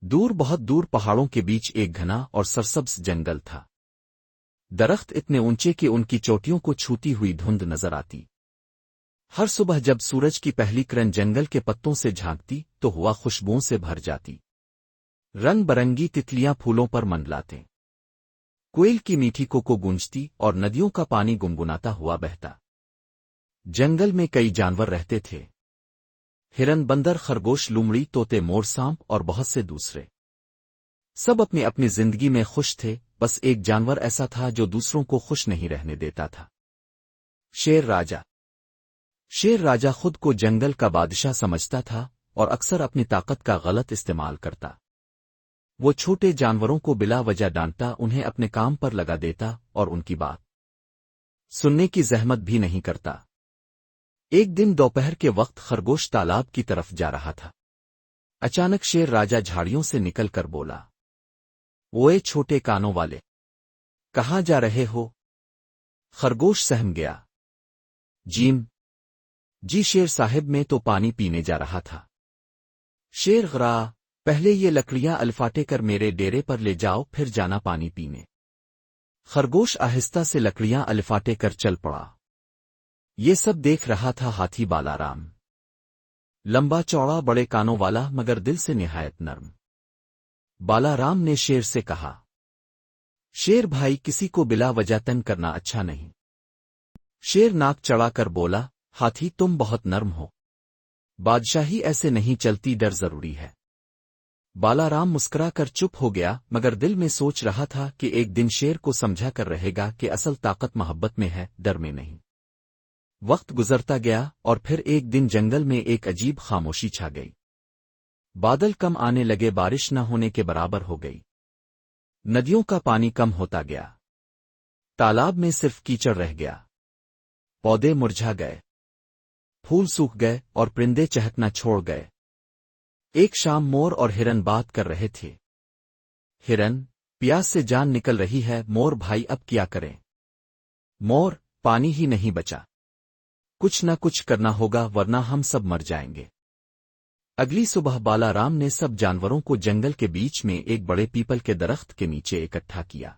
دور بہت دور پہاڑوں کے بیچ ایک گھنا اور سرسبز جنگل تھا۔ درخت اتنے اونچے کہ ان کی چوٹیوں کو چھوتی ہوئی دھند نظر آتی۔ ہر صبح جب سورج کی پہلی کرن جنگل کے پتوں سے جھانکتی تو ہوا خوشبوؤں سے بھر جاتی۔ رنگ برنگی تتلیاں پھولوں پر منڈلاتے، کوئل کی میٹھی کوکو گونجتی اور ندیوں کا پانی گنگناتا ہوا بہتا۔ جنگل میں کئی جانور رہتے تھے، ہرن، بندر، خرگوش، لومڑی، طوطے، مور، سانپ اور بہت سے دوسرے۔ سب اپنی اپنی زندگی میں خوش تھے، بس ایک جانور ایسا تھا جو دوسروں کو خوش نہیں رہنے دیتا تھا۔ شیر راجا۔ شیر راجا خود کو جنگل کا بادشاہ سمجھتا تھا اور اکثر اپنی طاقت کا غلط استعمال کرتا۔ وہ چھوٹے جانوروں کو بلا وجہ ڈانٹتا، انہیں اپنے کام پر لگا دیتا اور ان کی بات سننے کی زحمت بھی نہیں کرتا۔ ایک دن دوپہر کے وقت خرگوش تالاب کی طرف جا رہا تھا۔ اچانک شیر راجا جھاڑیوں سے نکل کر بولا، اوئے چھوٹے کانوں والے، کہاں جا رہے ہو؟ خرگوش سہم گیا۔ جی شیر صاحب، میں تو پانی پینے جا رہا تھا۔ شیر غرا، پہلے یہ لکڑیاں الفاٹے کر میرے ڈیرے پر لے جاؤ، پھر جانا پانی پینے۔ خرگوش آہستہ سے لکڑیاں الفاٹے کر چل پڑا۔ یہ سب دیکھ رہا تھا ہاتھی بالارام، لمبا چوڑا، بڑے کانوں والا، مگر دل سے نہایت نرم۔ بالارام نے شیر سے کہا، شیر بھائی، کسی کو بلا وجہ تنگ کرنا اچھا نہیں۔ شیر ناک چڑھا کر بولا، ہاتھی تم بہت نرم ہو، بادشاہی ایسے نہیں چلتی، ڈر ضروری ہے۔ بالارام مسکرا کر چپ ہو گیا، مگر دل میں سوچ رہا تھا کہ ایک دن شیر کو سمجھا کر رہے گا کہ اصل طاقت محبت میں ہے، ڈر میں نہیں۔ وقت گزرتا گیا اور پھر ایک دن جنگل میں ایک عجیب خاموشی چھا گئی۔ بادل کم آنے لگے، بارش نہ ہونے کے برابر ہو گئی، ندیوں کا پانی کم ہوتا گیا، تالاب میں صرف کیچڑ رہ گیا، پودے مرجھا گئے، پھول سوکھ گئے اور پرندے چہکنا چھوڑ گئے۔ ایک شام مور اور ہرن بات کر رہے تھے۔ ہرن، پیاس سے جان نکل رہی ہے، مور بھائی اب کیا کریں؟ مور، پانی ہی نہیں بچا، کچھ نہ کچھ کرنا ہوگا ورنہ ہم سب مر جائیں گے۔ اگلی صبح بالارام نے سب جانوروں کو جنگل کے بیچ میں ایک بڑے پیپل کے درخت کے نیچے اکٹھا کیا۔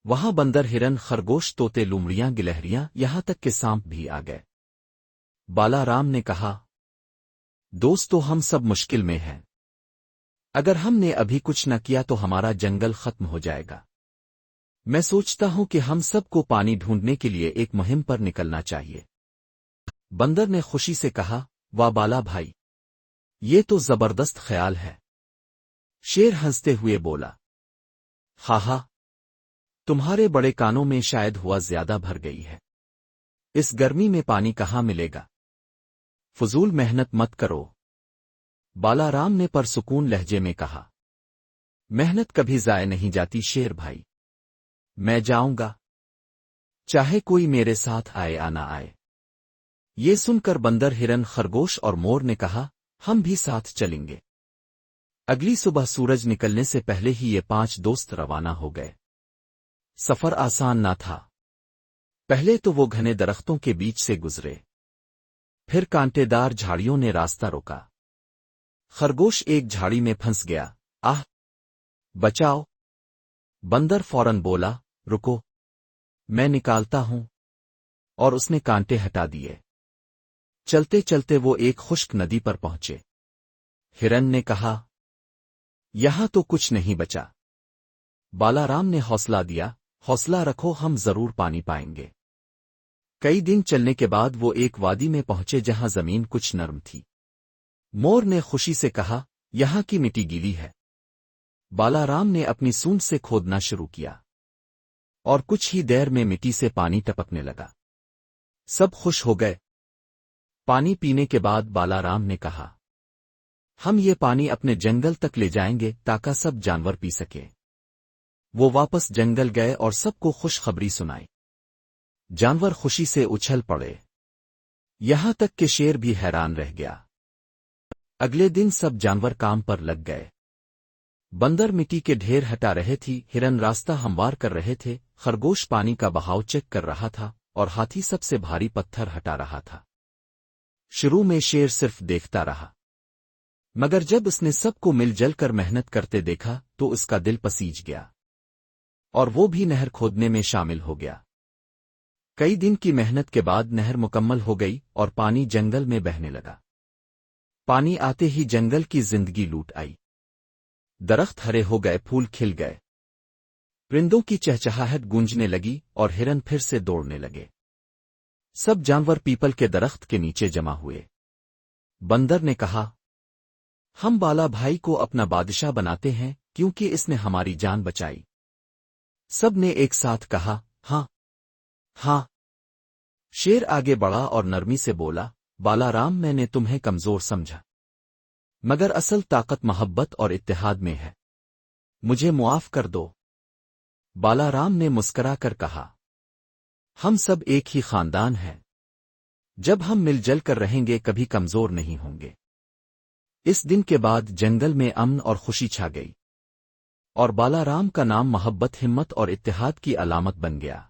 وہاں بندر، ہرن، خرگوش، طوطے، لومڑیاں، گلہریاں، یہاں تک کہ سانپ بھی آ گئے۔ بالارام نے کہا، دوستو، ہم سب مشکل میں ہیں، اگر ہم نے ابھی کچھ نہ کیا تو ہمارا جنگل ختم ہو جائے گا۔ میں سوچتا ہوں کہ ہم سب کو پانی ڈھونڈنے کے لیے ایک مہم پر نکلنا چاہیے۔ بندر نے خوشی سے کہا، واہ بالا بھائی، یہ تو زبردست خیال ہے۔ شیر ہنستے ہوئے بولا، ہاں، تمہارے بڑے کانوں میں شاید ہوا زیادہ بھر گئی ہے، اس گرمی میں پانی کہاں ملے گا؟ فضول محنت مت کرو۔ بالارام نے پرسکون لہجے میں کہا، محنت کبھی ضائع نہیں جاتی شیر بھائی، میں جاؤں گا، چاہے کوئی میرے ساتھ آئے یا نہ آئے۔ یہ سن کر بندر، ہرن، خرگوش اور مور نے کہا، ہم بھی ساتھ چلیں گے۔ اگلی صبح سورج نکلنے سے پہلے ہی یہ 5 دوست روانہ ہو گئے۔ سفر آسان نہ تھا، پہلے تو وہ گھنے درختوں کے بیچ سے گزرے، پھر کانٹے دار جھاڑیوں نے راستہ روکا۔ خرگوش ایک جھاڑی میں پھنس گیا، آہ بچاؤ! بندر فوراً بولا، رکو، میں نکالتا ہوں، اور اس نے کانٹے ہٹا دیے۔ چلتے چلتے وہ ایک خشک ندی پر پہنچے۔ ہرن نے کہا، یہاں تو کچھ نہیں بچا۔ بالارام نے حوصلہ دیا، حوصلہ رکھو، ہم ضرور پانی پائیں گے۔ کئی دن چلنے کے بعد وہ ایک وادی میں پہنچے جہاں زمین کچھ نرم تھی۔ مور نے خوشی سے کہا، یہاں کی مٹی گیلی ہے۔ بالارام نے اپنی سونڈ سے کھودنا شروع کیا، اور کچھ ہی دیر میں مٹی سے پانی ٹپکنے لگا۔ سب خوش ہو گئے۔ پانی پینے کے بعد بالارام نے کہا، ہم یہ پانی اپنے جنگل تک لے جائیں گے تاکہ سب جانور پی سکیں۔ وہ واپس جنگل گئے اور سب کو خوشخبری سنائی۔ جانور خوشی سے اچھل پڑے، یہاں تک کہ شیر بھی حیران رہ گیا۔ اگلے دن سب جانور کام پر لگ گئے۔ بندر مٹی کے ڈھیر ہٹا رہے تھی، ہرن راستہ ہموار کر رہے تھے، خرگوش پانی کا بہاؤ چیک کر رہا تھا، اور ہاتھی سب سے بھاری پتھر ہٹا رہا تھا۔ شروع میں شیر صرف دیکھتا رہا، مگر جب اس نے سب کو مل جل کر محنت کرتے دیکھا تو اس کا دل پسیج گیا اور وہ بھی نہر کھودنے میں شامل ہو گیا۔ کئی دن کی محنت کے بعد نہر مکمل ہو گئی اور پانی جنگل میں بہنے لگا۔ پانی آتے ہی جنگل کی زندگی لوٹ آئی۔ درخت ہرے ہو گئے، پھول کھل گئے، پرندوں کی چہچہاہٹ گونجنے لگی اور ہرن پھر سے دوڑنے لگے۔ سب جانور پیپل کے درخت کے نیچے جمع ہوئے۔ بندر نے کہا، ہم بالا بھائی کو اپنا بادشاہ بناتے ہیں کیونکہ اس نے ہماری جان بچائی۔ سب نے ایک ساتھ کہا، ہاں ہاں۔ شیر آگے بڑھا اور نرمی سے بولا، بالا رام، میں نے تمہیں کمزور سمجھا، مگر اصل طاقت محبت اور اتحاد میں ہے، مجھے معاف کر دو۔ بالا رام نے مسکرا کر کہا، ہم سب ایک ہی خاندان ہیں، جب ہم مل جل کر رہیں گے کبھی کمزور نہیں ہوں گے۔ اس دن کے بعد جنگل میں امن اور خوشی چھا گئی، اور بالا رام کا نام محبت، ہمت اور اتحاد کی علامت بن گیا۔